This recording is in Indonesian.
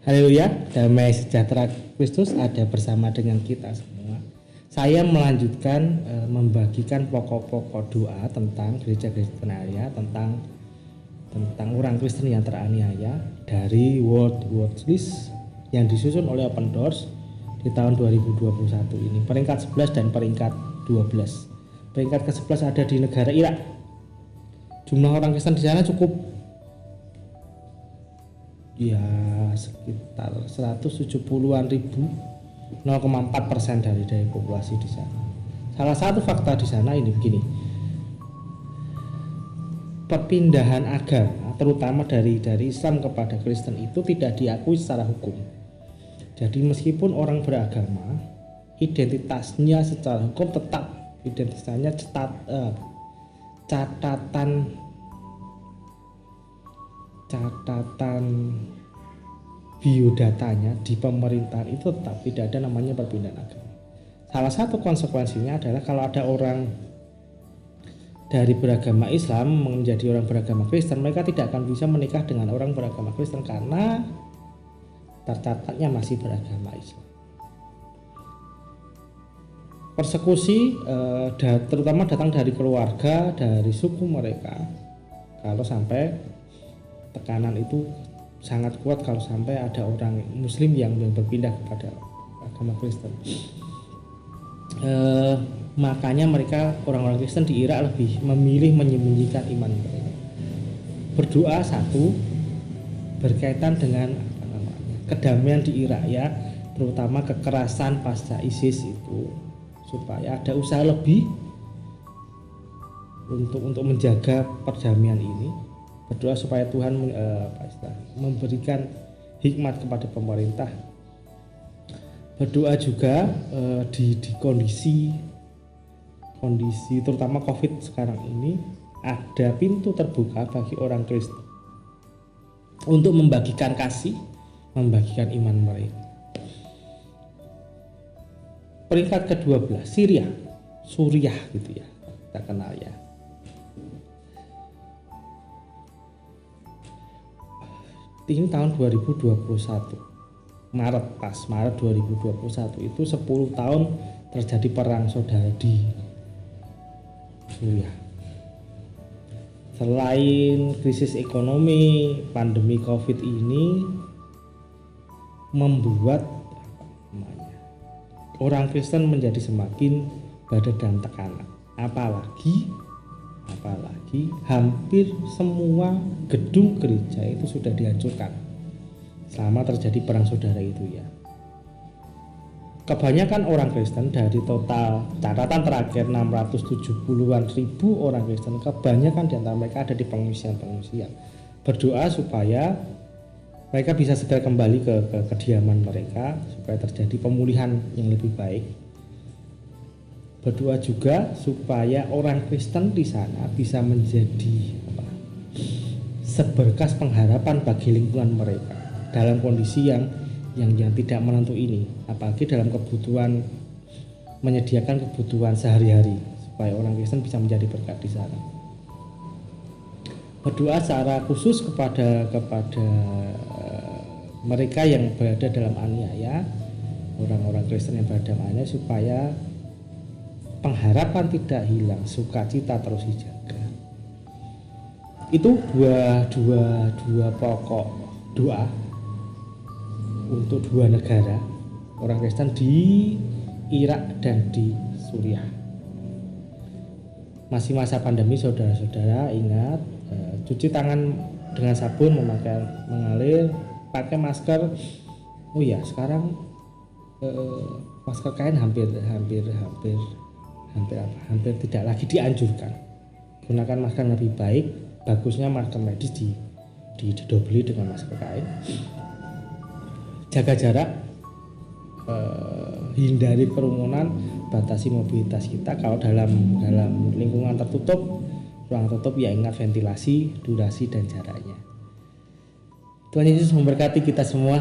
Haleluya, damai sejahtera Kristus ada bersama dengan kita semua. Saya melanjutkan membagikan pokok-pokok doa tentang gereja Kristen Area, tentang orang Kristen yang teraniaya dari World List yang disusun oleh Open Doors di tahun 2021 ini. Peringkat 11 dan peringkat 12. Peringkat ke-11 ada di negara Irak. Jumlah orang Kristen di sana cukup ya sekitar 170-an ribu, 0,4% dari populasi di sana. Salah satu fakta di sana ini begini, perpindahan agama terutama dari Islam kepada Kristen itu tidak diakui secara hukum. Jadi meskipun orang beragama, identitasnya secara hukum tetap identitasnya catatan biodatanya di pemerintahan itu tetap tidak ada namanya perpindahan agama. Salah satu konsekuensinya adalah kalau ada orang dari beragama Islam menjadi orang beragama Kristen, mereka tidak akan bisa menikah dengan orang beragama Kristen karena tercatatnya masih beragama Islam. Persekusi terutama datang dari keluarga, dari suku mereka. Kalau sampai tekanan itu sangat kuat kalau sampai ada orang Muslim yang berpindah kepada agama Kristen. Makanya mereka orang-orang Kristen di Irak lebih memilih menyembunyikan iman mereka. Berdoa satu berkaitan dengan kedamaian di Irak ya, terutama kekerasan pasca ISIS itu, supaya ada usaha lebih untuk menjaga perdamaian ini. Berdoa supaya Tuhan memberikan hikmat kepada pemerintah. Berdoa juga di kondisi terutama COVID sekarang ini ada pintu terbuka bagi orang Kristen untuk membagikan kasih, membagikan iman mereka. Peringkat ke-12 Suriah gitu ya, kita kenal ya. Ini tahun 2021 Maret 2021 itu 10 tahun terjadi perang saudara di Suriah. Selain krisis ekonomi, pandemi COVID ini membuat orang Kristen menjadi semakin berada dalam tekanan. Apalagi hampir semua gedung gereja itu sudah dihancurkan selama terjadi perang saudara itu ya. Kebanyakan orang Kristen dari total catatan terakhir 670-an ribu orang Kristen, kebanyakan di antara mereka ada di pengungsian. Berdoa supaya mereka bisa segera kembali ke kediaman mereka, supaya terjadi pemulihan yang lebih baik. Berdoa juga supaya orang Kristen di sana bisa menjadi seberkas pengharapan bagi lingkungan mereka dalam kondisi yang tidak menentu ini, apalagi dalam kebutuhan, menyediakan kebutuhan sehari-hari supaya orang Kristen bisa menjadi berkat di sana. Berdoa secara khusus kepada mereka yang berada dalam aniaya, orang-orang Kristen yang berada dalam aniaya, supaya pengharapan tidak hilang, sukacita terus dijaga. Itu dua pokok doa untuk dua negara orang Kristen di Irak dan di Suriah. Masih masa pandemi, saudara-saudara ingat cuci tangan dengan sabun, mengalir, pakai masker. Oh ya, sekarang masker kain hampir tidak lagi dianjurkan. Gunakan masker yang lebih baik, bagusnya masker medis didobeli dengan masker kain. Jaga jarak, hindari kerumunan, batasi mobilitas kita. Kalau dalam lingkungan tertutup, ruang tertutup ya ingat ventilasi, durasi dan jaraknya. Tuhan Yesus memberkati kita semua.